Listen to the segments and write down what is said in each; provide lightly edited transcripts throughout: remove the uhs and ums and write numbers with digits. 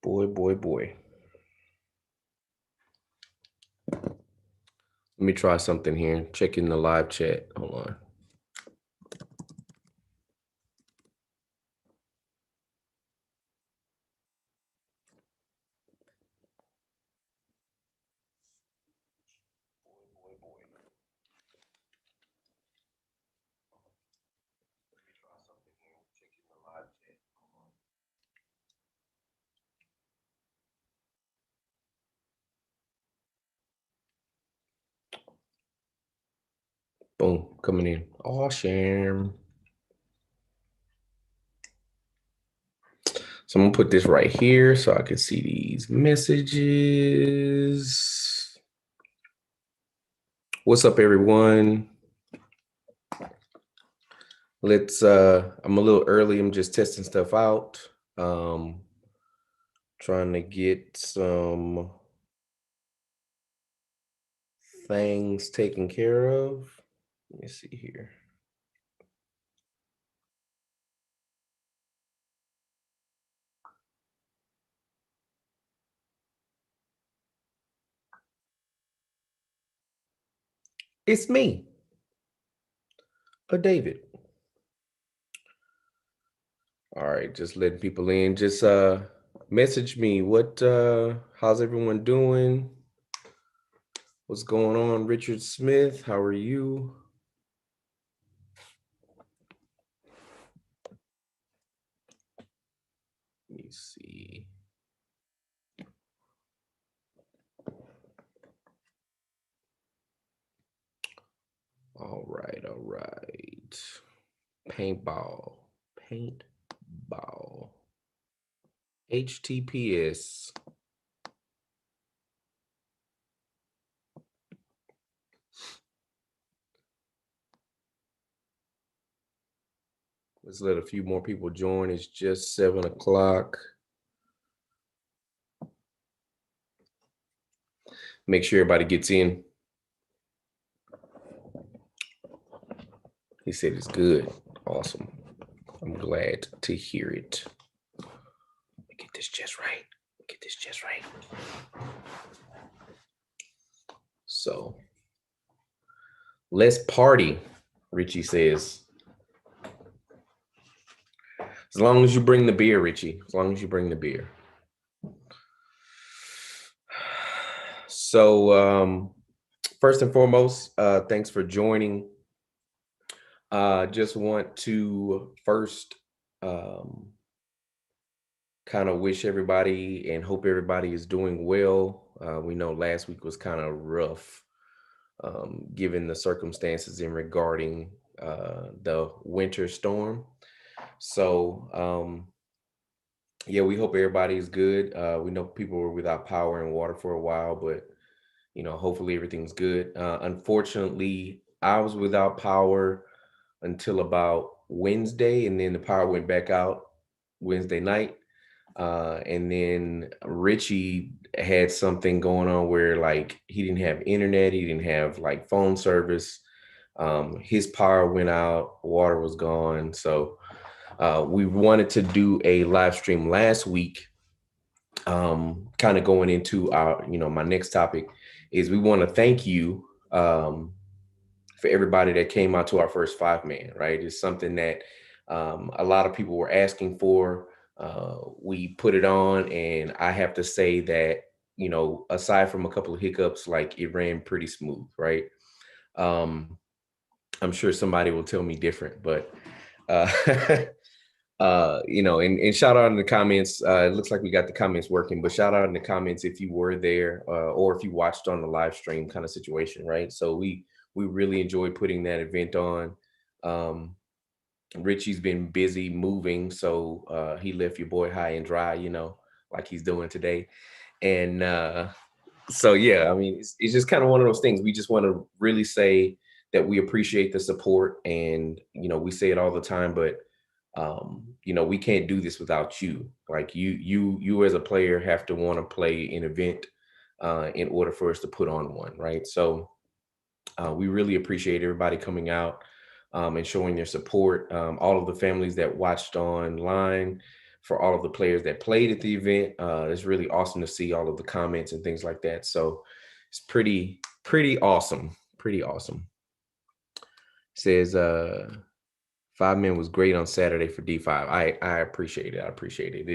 Boy. Let me try something here. Checking the live chat. Hold on. Boy. Let me try something here. Checking the live chat. Boom, coming in. Awesome. So I'm gonna put this right here so I can see these messages. What's up, everyone? I'm a little early. I'm just testing stuff out. Trying to get some things taken care of. Let me see here. It's me, David. All right, just letting people in. Just message me. How's everyone doing? What's going on? Richard Smith, how are you? Let me see. All right. Paintball. HTTPS. Let's let a few more people join. It's just 7 o'clock. Make sure everybody gets in. He said it's good. Awesome. I'm glad to hear it. Let me get this just right. So let's party, Richie says. As long as you bring the beer, Richie. As long as you bring the beer. So first and foremost, thanks for joining. Just want to first kind of wish everybody and hope everybody is doing well. We know last week was kind of rough, given the circumstances in regarding the winter storm. So yeah, we hope everybody is good. We know people were without power and water for a while, but hopefully everything's good. Unfortunately, I was without power until about Wednesday, and then the power went back out Wednesday night. And then Richie had something going on where like he didn't have internet, he didn't have like phone service. His power went out, water was gone. So we wanted to do a live stream last week. Kind of going into our, my next topic is we want to thank you for everybody that came out to our first 5-man, right? It's something that a lot of people were asking for. We put it on, and I have to say that, aside from a couple of hiccups, like it ran pretty smooth, right? Um, I'm sure somebody will tell me different, but uh, and shout out in the comments. It looks like we got the comments working, but shout out in the comments if you were there or if you watched on the live stream kind of situation, right? So we really enjoyed putting that event on. Um, Richie's been busy moving, so he left your boy high and dry, like he's doing today. And so yeah, I mean, it's just kind of one of those things. We just want to really say that we appreciate the support, and we say it all the time, but We can't do this without you. Like you as a player have to want to play an event in order for us to put on one, right? So we really appreciate everybody coming out and showing their support. All of the families that watched online, for all of the players that played at the event. It's really awesome to see all of the comments and things like that. So it's pretty awesome. Pretty awesome. Says 5 Men was great on Saturday for D5. I appreciate it. I appreciate it.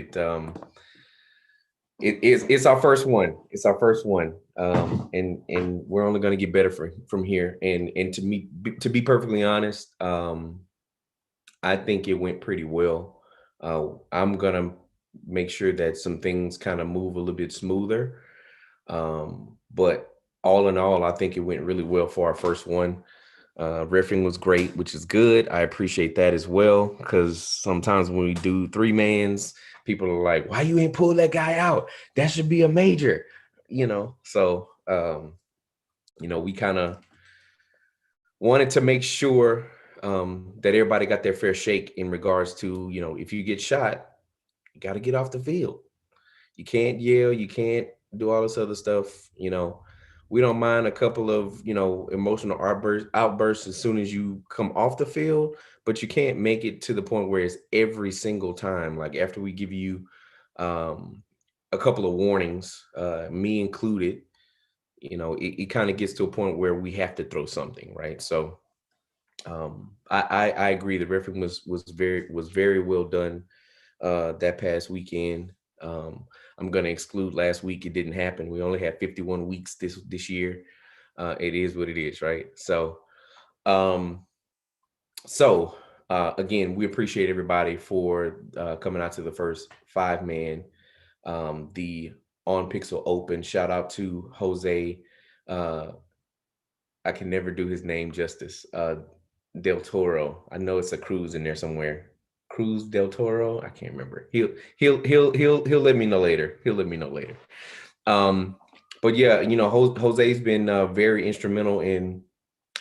It's our first one. It's our first one, and we're only going to get better from here. And to be perfectly honest, I think it went pretty well. I'm gonna make sure that some things kind of move a little bit smoother. But all in all, I think it went really well for our first one. Riffing was great, which is good. I appreciate that as well, because sometimes when we do 3-mans, people are like, "Why you ain't pull that guy out? That should be a major," So we kind of wanted to make sure that everybody got their fair shake in regards to, if you get shot, you got to get off the field. You can't yell, you can't do all this other stuff. We don't mind a couple of, emotional outbursts as soon as you come off the field, but you can't make it to the point where it's every single time. Like after we give you a couple of warnings, me included, it kind of gets to a point where we have to throw something, right? So I agree. The referee was very well done that past weekend. I'm going to exclude last week. It didn't happen. We only had 51 weeks this year. It is what it is, right? So, um, again, we appreciate everybody for coming out to the first 5-man, the On Pixel Open. Shout out to Jose. I can never do his name justice. Del Toro. I know it's a Cruz in there somewhere. Cruz Del Toro. I can't remember. He'll let me know later. He'll let me know later. But yeah, Jose's been very instrumental in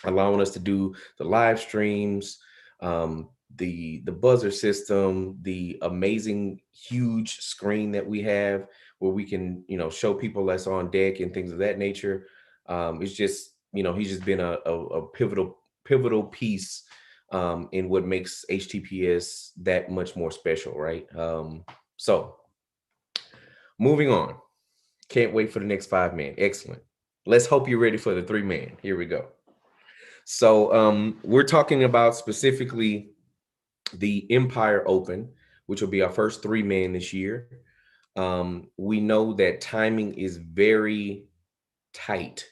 allowing us to do the live streams, the buzzer system, the amazing huge screen that we have where we can show people that's on deck and things of that nature. It's just he's just been a pivotal piece in what makes HTPS that much more special, right? So moving on. Can't wait for the next 5-man. Excellent. Let's hope you're ready for the 3-man. Here we go. So we're talking about specifically the Empire Open, which will be our first 3-man this year. We know that timing is very tight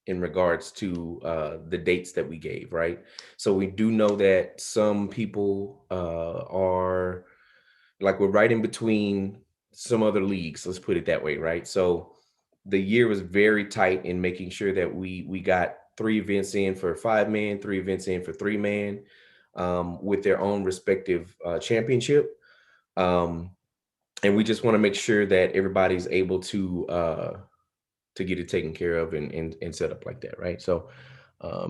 in regards to the dates that we gave, right? So we do know that some people are like, we're right in between some other leagues, let's put it that way, right? So the year was very tight in making sure that we got 3 events in for 5-man, 3 events in for 3-man, with their own respective championship. And we just want to make sure that everybody's able to get it taken care of and set up like that, right? So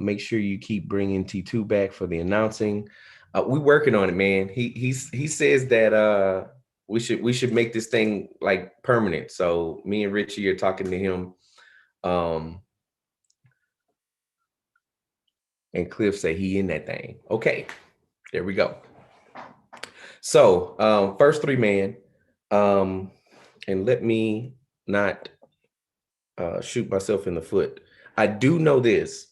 make sure you keep bringing T2 back for the announcing. We're working on it, man. He says that we should make this thing like permanent. So me and Richie are talking to him. And Cliff say he in that thing. Okay, there we go. So first 3-man, and let me not shoot myself in the foot. I do know this.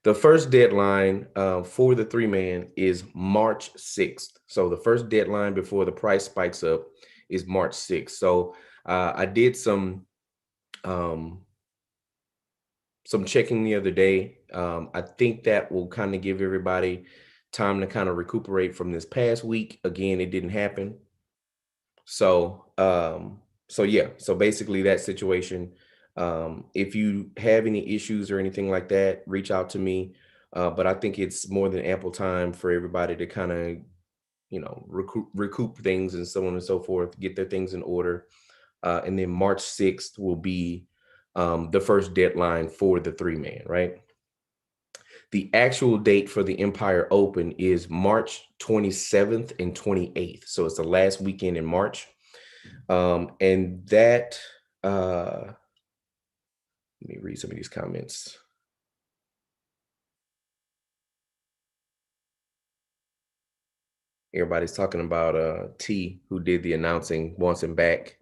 The first deadline for the 3-man is March 6th. So the first deadline before the price spikes up is March 6th. So I did some checking the other day. I think that will kind of give everybody time to kind of recuperate from this past week. Again, it didn't happen. So yeah. So basically that situation. If you have any issues or anything like that, reach out to me. But I think it's more than ample time for everybody to kind of, recoup things and so on and so forth, get their things in order. And then March 6th will be the first deadline for the 3-man, right? The actual date for the Empire Open is March 27th and 28th. So it's the last weekend in March. And that, let me read some of these comments. Everybody's talking about T, who did the announcing, wants him back.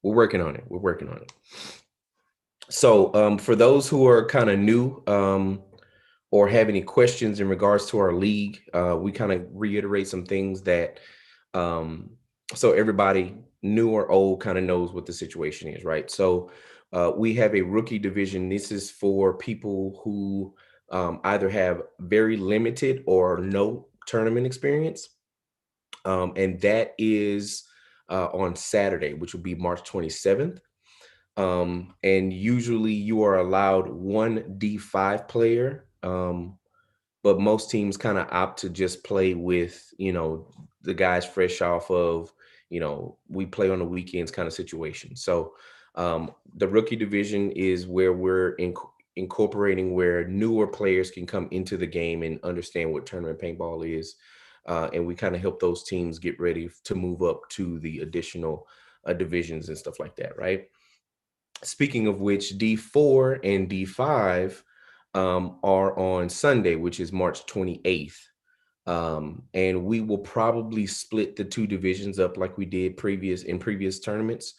We're working on it. We're working on it. So for those who are kind of new or have any questions in regards to our league, we kind of reiterate some things that so everybody new or old kind of knows what the situation is, right? So we have a rookie division. This is for people who either have very limited or no tournament experience. And that is on Saturday, which will be March 27th. And usually you are allowed one D5 player, but most teams kind of opt to just play with, the guys fresh off of, we play on the weekends kind of situation. So the rookie division is where we're incorporating where newer players can come into the game and understand what tournament paintball is. And we kind of help those teams get ready to move up to the additional divisions and stuff like that, right? Speaking of which, D4 and D5 are on Sunday, which is March 28th. And we will probably split the two divisions up like we did in previous tournaments,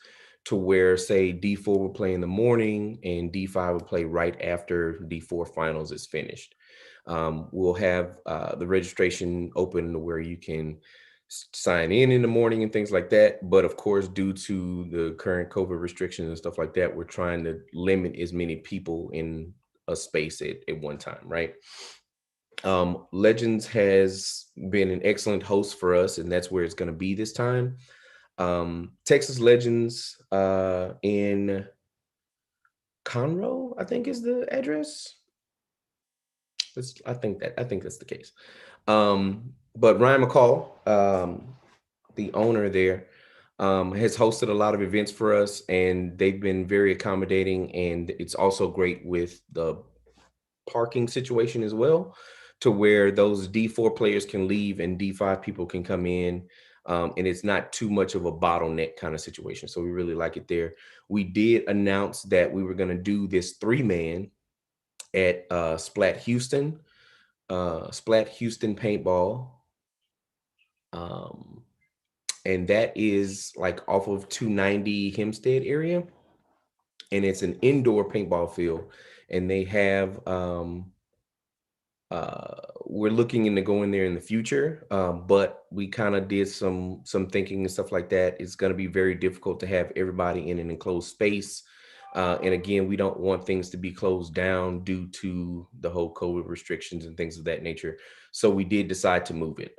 to where, say, D4 will play in the morning and D5 will play right after D4 finals is finished. We'll have the registration open where you can sign in the morning and things like that. But of course, due to the current COVID restrictions and stuff like that, we're trying to limit as many people in a space at one time, right? Legends has been an excellent host for us, and that's where it's going to be this time. Texas Legends in Conroe, I think is the address. I think that's the case. But Ryan McCall, the owner there, has hosted a lot of events for us, and they've been very accommodating. And it's also great with the parking situation as well, to where those D4 players can leave and D5 people can come in. And it's not too much of a bottleneck kind of situation. So we really like it there. We did announce that we were going to do this 3-man at Splat Houston Paintball. And that is like off of 290 Hempstead area. And it's an indoor paintball field. And they have, we're looking into going there in the future. But we kind of did some thinking and stuff like that. It's going to be very difficult to have everybody in an enclosed space. And again, we don't want things to be closed down due to the whole COVID restrictions and things of that nature. So we did decide to move it.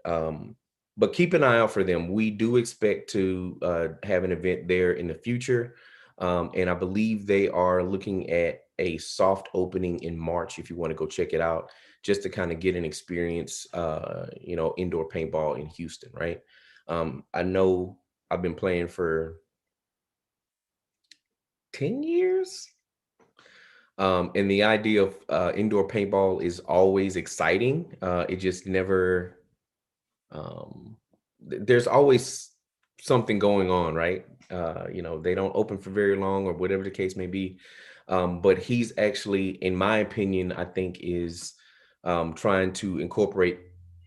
But keep an eye out for them. We do expect to have an event there in the future. And I believe they are looking at a soft opening in March, if you want to go check it out, just to kind of get an experience, indoor paintball in Houston, right? I know I've been playing for 10 years. And the idea of indoor paintball is always exciting. It just never, there's always something going on, right? They don't open for very long or whatever the case may be. But he's actually, in my opinion, I think is trying to incorporate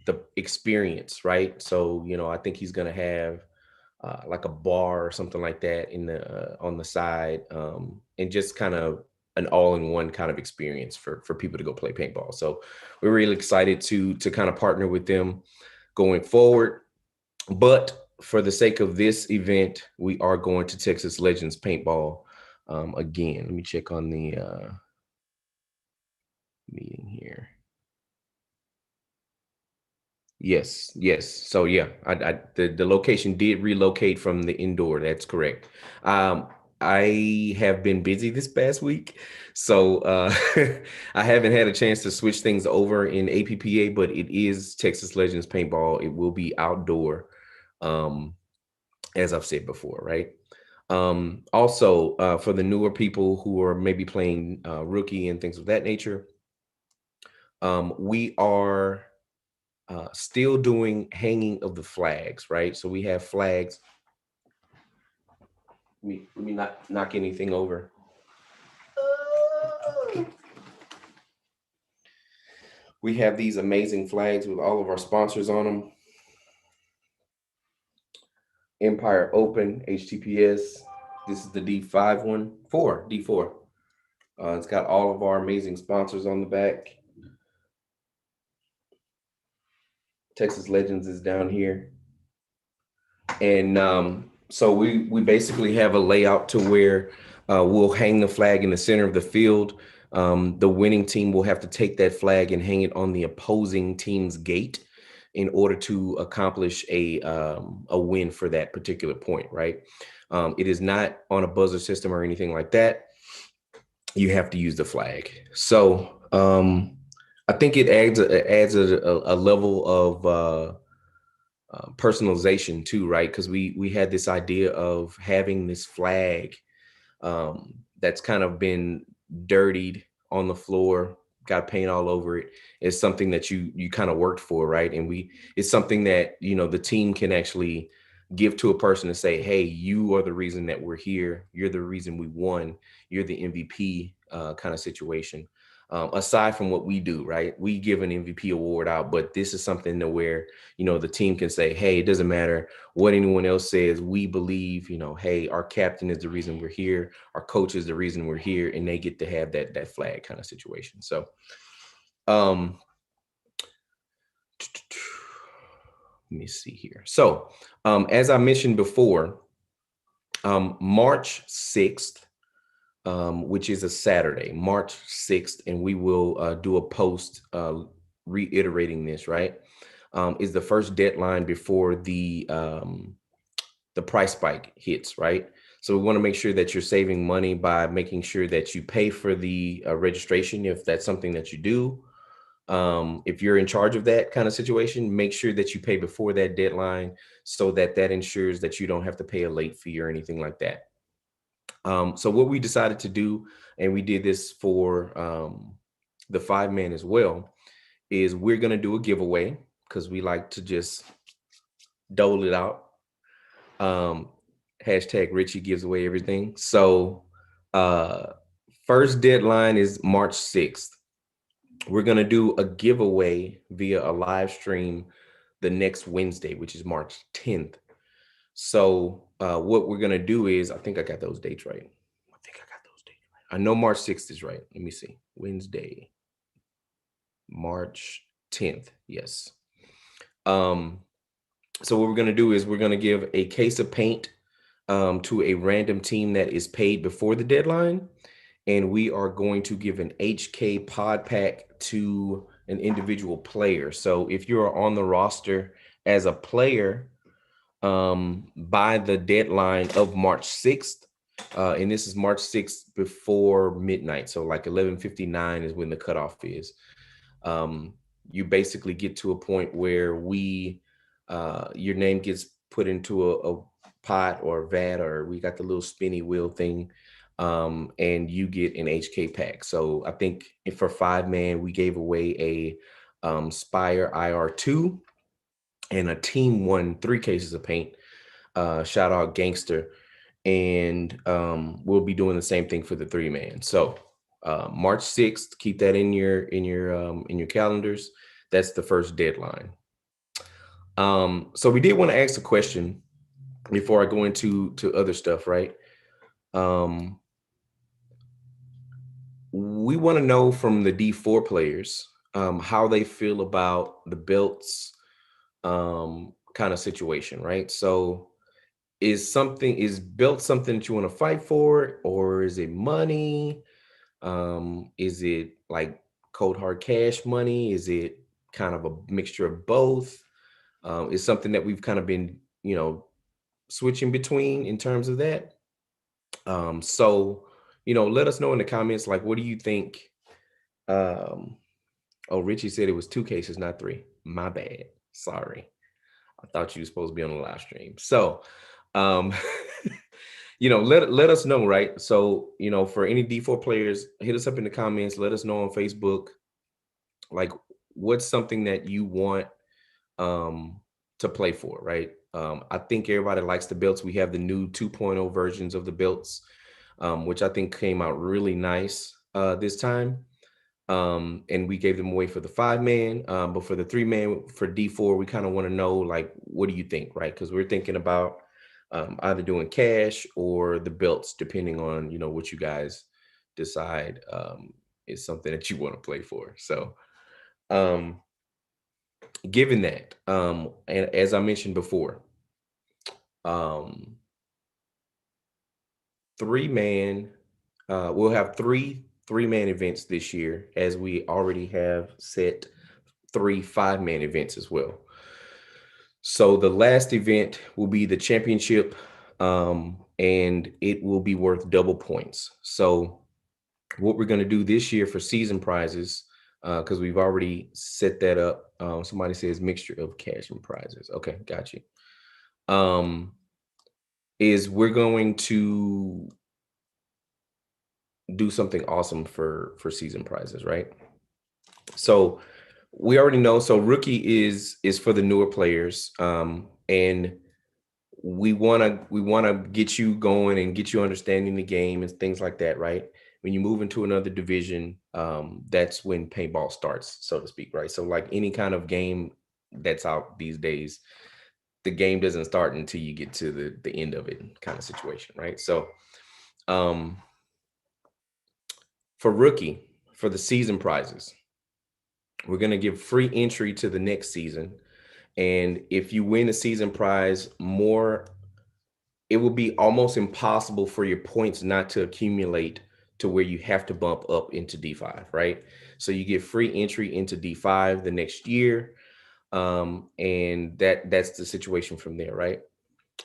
the experience, right? So, I think he's going to have like a bar or something like that in the on the side, and just kind of an all-in-one kind of experience for people to go play paintball. So we're really excited to kind of partner with them going forward. But for the sake of this event, we are going to Texas Legends Paintball again. Let me check on the meeting here. Yes. So yeah, the location did relocate from the indoor. That's correct. I have been busy this past week, so I haven't had a chance to switch things over in APPA. But it is Texas Legends Paintball. It will be outdoor, as I've said before, right? Also, for the newer people who are maybe playing rookie and things of that nature, We are still doing hanging of the flags, right? So we have flags. Let me not knock anything over. We have these amazing flags with all of our sponsors on them. Empire Open, HTTPS. This is the D4. It's got all of our amazing sponsors on the back. Texas Legends is down here. And so we basically have a layout to where we'll hang the flag in the center of the field. The winning team will have to take that flag and hang it on the opposing team's gate in order to accomplish a win for that particular point, right? It is not on a buzzer system or anything like that. You have to use the flag. So I think it adds a level of personalization too, right? Because we had this idea of having this flag that's kind of been dirtied on the floor, got paint all over it. It's something that you kind of worked for, right? And it's something that the team can actually give to a person and say, hey, you are the reason that we're here. You're the reason we won. You're the MVP kind of situation. Aside from what we do, right? We give an MVP award out, but this is something to where, the team can say, hey, it doesn't matter what anyone else says. We believe, hey, our captain is the reason we're here. Our coach is the reason we're here. And they get to have that flag kind of situation. So, let me see here. So, as I mentioned before, March 6th, which is a Saturday, March 6th, and we will do a post reiterating this, right? Is the first deadline before the price spike hits, right? So we want to make sure that you're saving money by making sure that you pay for the registration if that's something that you do. If you're in charge of that kind of situation, make sure that you pay before that deadline so that ensures that you don't have to pay a late fee or anything like that. So what we decided to do, and we did this for the 5-man as well, is we're going to do a giveaway because we like to just dole it out. Hashtag Richie gives away everything. So first deadline is March 6th. We're going to do a giveaway via a live stream the next Wednesday, which is March 10th. So what we're going to do is, I think I got those dates right. I know March 6th is right. Let me see. Wednesday, March 10th. Yes. So what we're going to do is we're going to give a case of paint to a random team that is paid before the deadline. And we are going to give an HK pod pack to an individual player. So if you're on the roster as a player by the deadline of March 6th, and this is March 6th before midnight. So like 11:59 is when the cutoff is. You basically get to a point where your name gets put into a pot or vat, or we got the little spinny wheel thing, and you get an HK pack. So I think for 5-man, we gave away a Spire IR2, and a team won 3 cases of paint. Shout out Gangster. And we'll be doing the same thing for the 3-man. So March 6th, keep that in your calendars. That's the first deadline. So we did want to ask a question before I go into other stuff, right? We want to know from the D4 players how they feel about the belts kind of situation, right? So is belt something that you want to fight for, or is it money? Is it like cold hard cash money? Is it kind of a mixture of both? It's something that we've kind of been, switching between in terms of that. So, let us know in the comments, like, what do you think? Oh, Richie said it was 2 cases, not 3. My bad. Sorry. I thought you were supposed to be on the live stream. So, let us know, right? So, for any D4 players, hit us up in the comments. Let us know on Facebook. Like, what's something that you want um to play for, right? I think everybody likes the belts. We have the new 2.0 versions of the belts, which I think came out really nice this time. And we gave them away for the 5 man, but for the 3 man for D4, we kind of want to know, like, what do you think, right? Because we're thinking about either doing cash or the belts, depending on what you guys decide is something that you want to play for. So um given that, and as I mentioned before, um 3 man, we'll have 3 man events this year, as we already have set 3 5 man events as well. So the last event will be the championship, and it will be worth double points. So what we're going to do this year for season prizes, because we've already set that up. Somebody says mixture of cash and prizes. Okay, got you. Um, is we're going to do something awesome for season prizes, right? So we already know. So rookie is for the newer players, and we want to get you going and get you understanding the game and things like that, right? When you move into another division, that's when paintball starts, so to speak, right? So like any kind of game that's out these days, the game doesn't start until you get to the end of it, kind of situation, right? So um for rookie, for the season prizes, we're going to give free entry to the next season. And if you win a season prize, more it will be almost impossible for your points not to accumulate to where you have to bump up into D5, right? So you get free entry into D5 the next year. And that's the situation from there, right?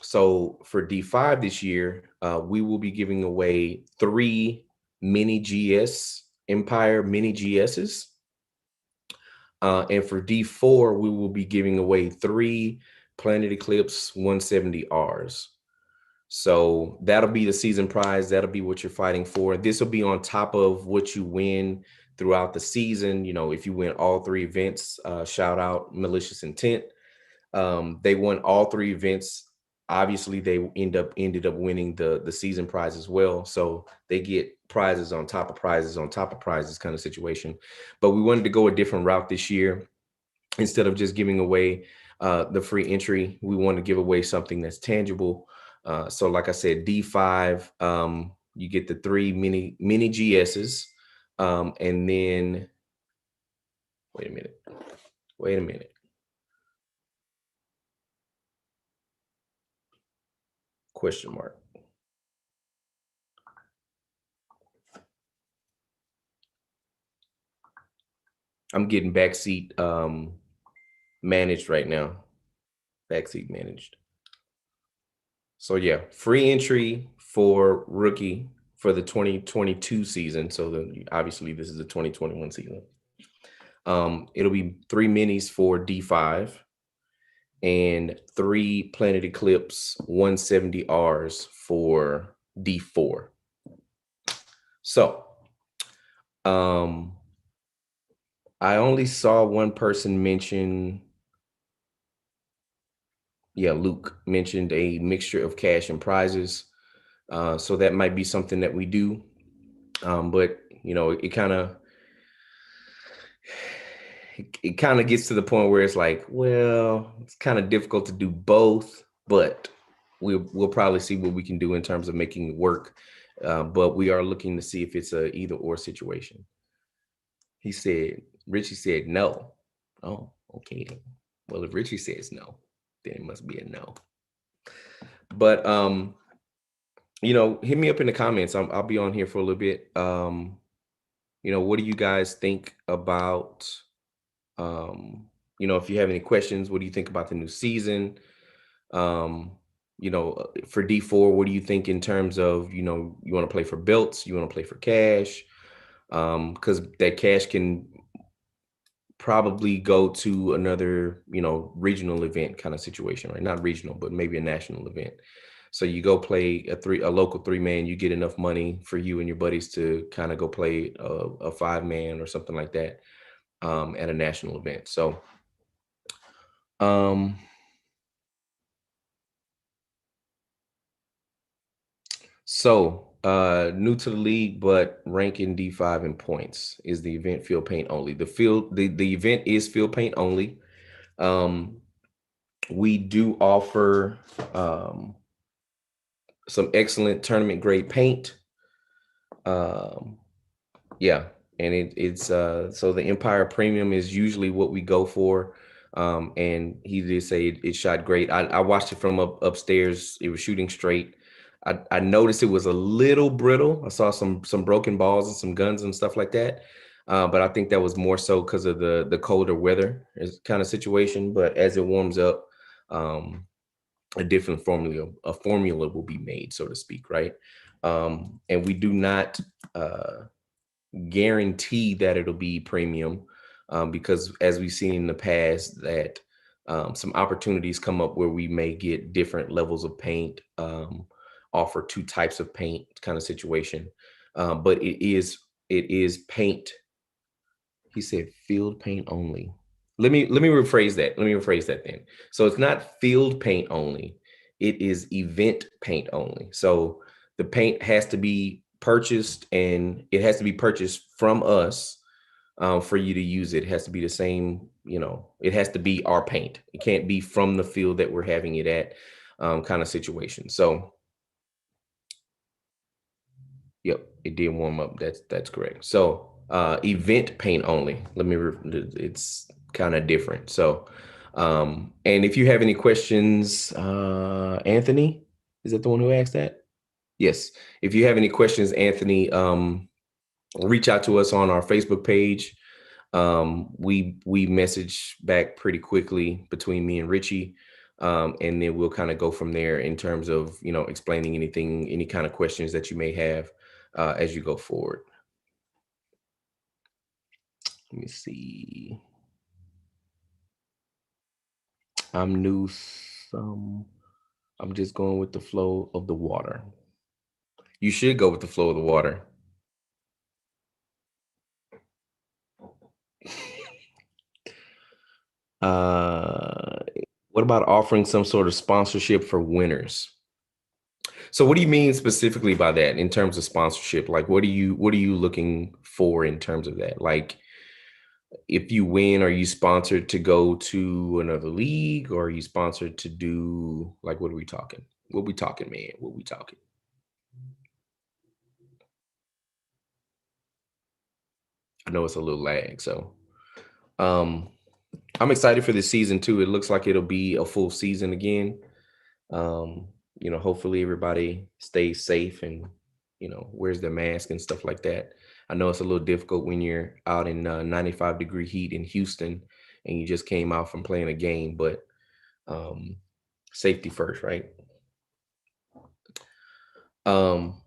So for D5 this year, we will be giving away 3 mini GS Empire mini GSs. And for D4, we will be giving away 3 Planet Eclipse 170Rs. So that'll be the season prize. That'll be what you're fighting for. This will be on top of what you win throughout the season. If you win all 3 events, shout out Malicious Intent. They won all 3 events. Obviously, they ended up winning the season prize as well. So they get prizes on top of prizes on top of prizes, kind of situation. But we wanted to go a different route this year. Instead of just giving away the free entry, we want to give away something that's tangible. So like I said, D5, you get the 3 mini GSs. And then wait a minute. Question mark. I'm getting backseat managed right now. Backseat managed. So yeah, free entry for rookie for the 2022 season. So obviously this is the 2021 season. It'll be 3 minis for D5 and 3 Planet Eclipse 170Rs for D4. So I only saw one person mention, yeah, Luke mentioned a mixture of cash and prizes. So that might be something that we do. But it kind of gets to the point where it's like, well, it's kind of difficult to do both, but we'll probably see what we can do in terms of making it work. But we are looking to see if it's a either or situation. Richie said no. Oh, okay. Well, if Richie says no, then it must be a no. But hit me up in the comments. I'll be on here for a little bit. What do you guys think about if you have any questions, what do you think about the new season? For D4, what do you think in terms of, you want to play for belts, you want to play for cash? Because that cash can probably go to another, regional event kind of situation, right? Not regional, but maybe a national event. So you go play a local 3 man, you get enough money for you and your buddies to kind of go play a 5 man or something like that. at a national event. Um, new to the league, but ranking D5 in points. Is the event field paint only? The event is field paint only. Um, we do offer some excellent tournament grade paint. Um, yeah, and it's so the Empire Premium is usually what we go for. And he did say it shot great. I watched it from upstairs. It was shooting straight. I noticed it was a little brittle. I saw some broken balls and some guns and stuff like that. But I think that was more so because of the colder weather kind of situation. But as it warms up, um, a different formula will be made, so to speak, right? And we do not guarantee that it'll be premium, because as we've seen in the past that some opportunities come up where we may get different levels of paint, offer two types of paint kind of situation. But it is paint. He said field paint only. Let me rephrase that. Let me rephrase that then. So it's not field paint only. It is event paint only. So the paint has to be purchased, and it has to be purchased from us, for you to use it. It has to be the same, it has to be our paint. It can't be from the field that we're having it at, kind of situation. So yep, it did warm up. That's correct. So event paint only. It's kind of different. So and if you have any questions, Anthony, is that the one who asked that? Yes. If you have any questions, Anthony, reach out to us on our Facebook page. We message back pretty quickly between me and Richie. And then we'll kind of go from there in terms of, explaining any kind of questions that you may have as you go forward. Let me see. I'm new. I'm just going with the flow of the water. You should go with the flow of the water. Uh, what about offering some sort of sponsorship for winners? So what do you mean specifically by that in terms of sponsorship? Like what are you looking for in terms of that? Like if you win, are you sponsored to go to another league, or are you sponsored to do, like, what are we talking? What we talking, man? What we talking? I know it's a little lag, so um I'm excited for this season too. It looks like it'll be a full season again. Um, hopefully everybody stays safe and wears their mask and stuff like that. I know it's a little difficult when you're out in 95-degree heat in Houston and you just came out from playing a game, but um, safety first, right? Um,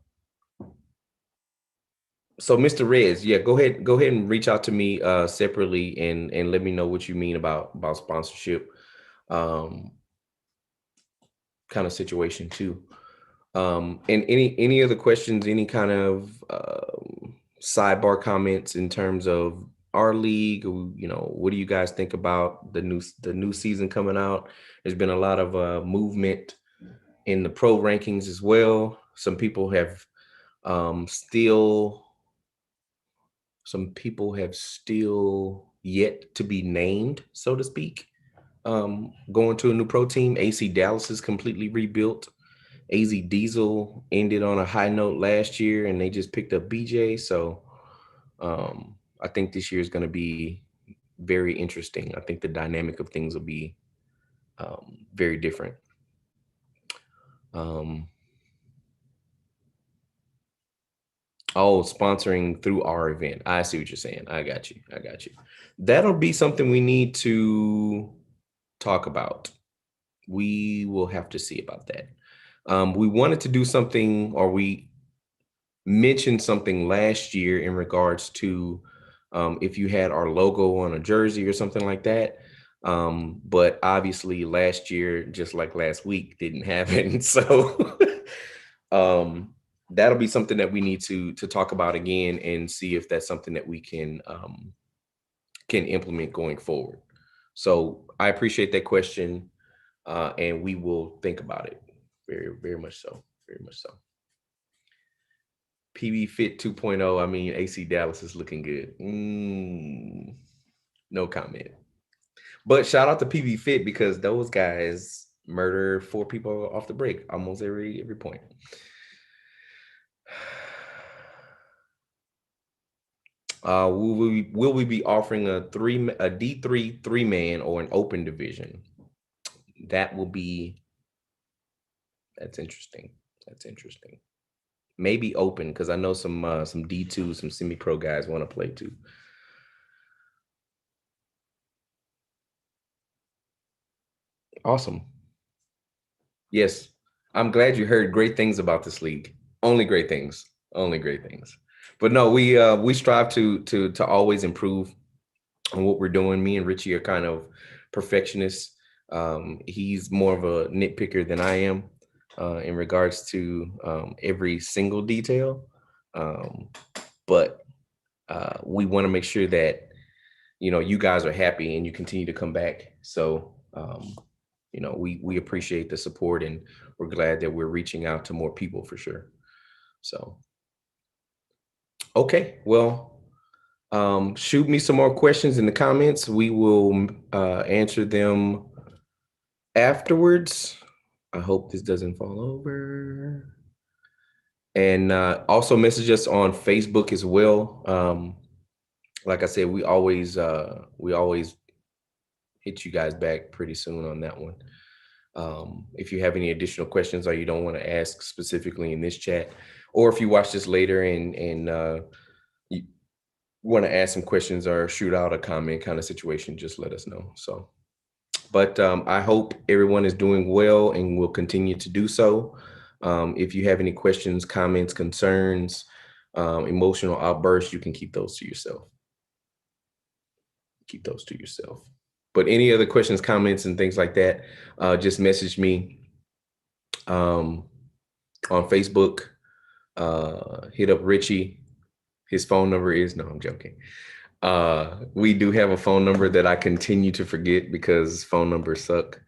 so Mr. Reds, yeah, go ahead and reach out to me separately and let me know what you mean about sponsorship, um, kind of situation too. And any other questions, any kind of sidebar comments in terms of our league? What do you guys think about the new season coming out? There's been a lot of movement in the pro rankings as well. Um, still, some people have still yet to be named, so to speak. Going to a new pro team. AC Dallas is completely rebuilt. AZ Diesel ended on a high note last year, and they just picked up BJ. So I think this year is going to be very interesting. I think the dynamic of things will be very different. Um, sponsoring through our event. I see what you're saying. I got you. I got you. That'll be something we need to talk about. We will have to see about that. We wanted to do something, or we mentioned something last year in regards to if you had our logo on a jersey or something like that. But obviously last year, just like last week, didn't happen. So um, that'll be something that we need to talk about again and see if that's something that we can can implement going forward. So I appreciate that question, and we will think about it. Very, very much so. Very much so. PB Fit 2.0. I mean, AC Dallas is looking good. No comment. But shout out to PB Fit because those guys murder 4 people off the break almost every point. Will we be offering a D3 3-man or an open division? That will be. That's interesting. That's interesting. Maybe open because I know some D2, some semi-pro guys want to play too. Awesome. Yes, I'm glad you heard great things about this league. Only great things. Only great things. But no, we strive to always improve on what we're doing. Me and Richie are kind of perfectionists. He's more of a nitpicker than I am in regards to every single detail. But we want to make sure that you guys are happy and you continue to come back. So we appreciate the support and we're glad that we're reaching out to more people for sure. So okay, well, shoot me some more questions in the comments. We will answer them afterwards. I hope this doesn't fall over. And also message us on Facebook as well. Like I said, we always hit you guys back pretty soon on that one. If you have any additional questions or you don't want to ask specifically in this chat, or if you watch this later and you want to ask some questions or shoot out a comment kind of situation, just let us know. So, but I hope everyone is doing well and will continue to do so. If you have any questions, comments, concerns, emotional outbursts, you can keep those to yourself. Keep those to yourself. But any other questions, comments, and things like that, just message me on Facebook. Hit up Richie. His phone number is, no, I'm joking. We do have a phone number that I continue to forget because phone numbers suck.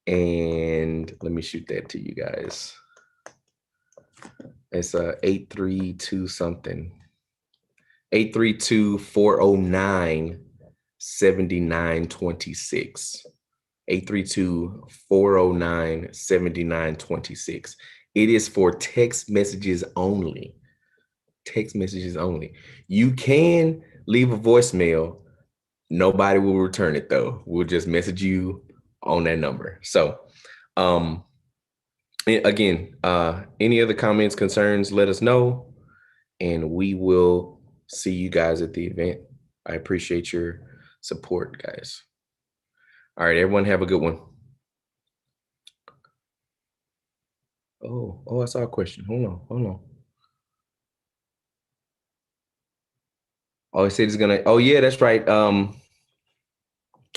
And let me shoot that to you guys. It's 832 something. 832-409-7926. 832-409-7926. It is for text messages only. Text messages only. You can leave a voicemail. Nobody will return it though. We'll just message you on that number. So again, any other comments, concerns, let us know, and we will see you guys at the event. I appreciate your support, guys. All right, everyone have a good one. Oh, I saw a question. Hold on. Oh, he said he's gonna. Oh, yeah, that's right.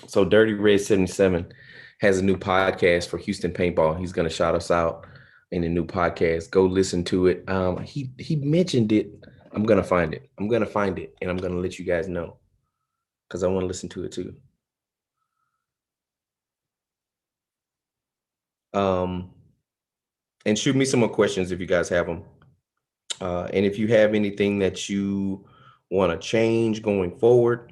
So Dirty Red 77 has a new podcast for Houston Paintball. He's gonna shout us out in a new podcast. Go listen to it. He mentioned it. I'm gonna find it. I'm gonna find it, and I'm gonna let you guys know because I want to listen to it too. And shoot me some more questions if you guys have them. And if you have anything that you want to change going forward,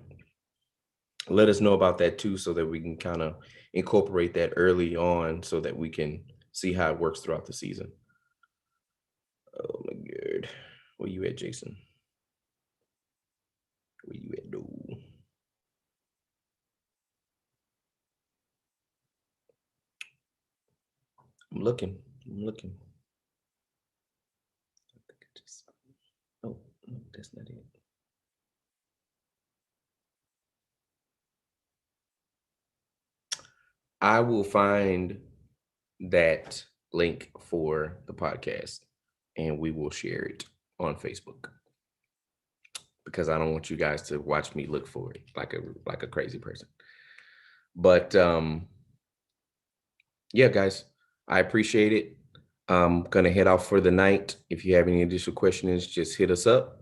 let us know about that too, so that we can kind of incorporate that early on so that we can see how it works throughout the season. Oh my God. Where you at, Jason? Where you at, dude? I'm looking. Oh, no, that's not it. I will find that link for the podcast and we will share it on Facebook because I don't want you guys to watch me look for it like a crazy person. But yeah, guys, I appreciate it. I'm gonna head off for the night. If you have any additional questions, just hit us up